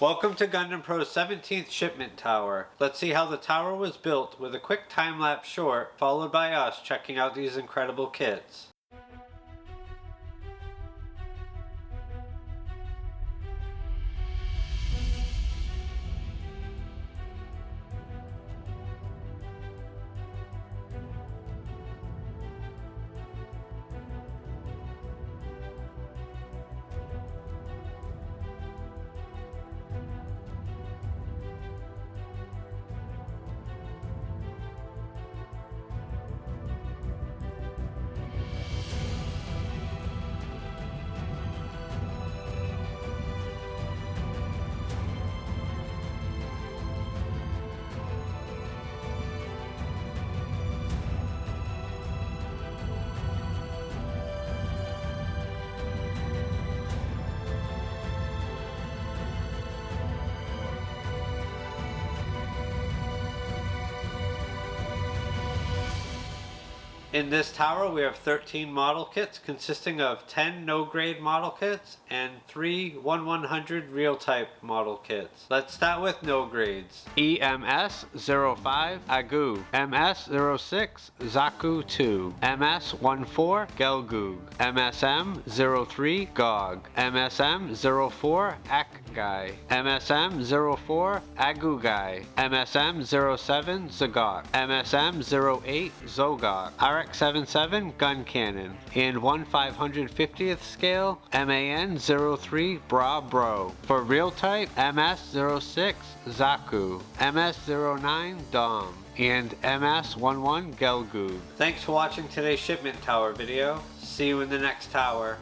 Welcome to Gundam Pro's 17th Shipment Tower. Let's see how the tower was built with a quick time-lapse short, followed by us checking out these incredible kits. In this tower we have 13 model kits consisting of 10 no-grade model kits and 3 1/100 real-type model kits. Let's start with no grades. EMS-05 Agu, MS-06 Zaku 2, MS-14 Gelgoog, MSM-03 Gog, MSM-04 Akgai, MSM-04 Agugai, MSM-07 Zagot, MSM-08 Zogok, RX-77 Gun Cannon, and 1/550th scale MAN-03 Bra Bro. For real type, MS-06 Zaku, MS-09 Dom, and MS-11 Gelgoog. Thanks for watching today's Shipment Tower video. See you in the next tower.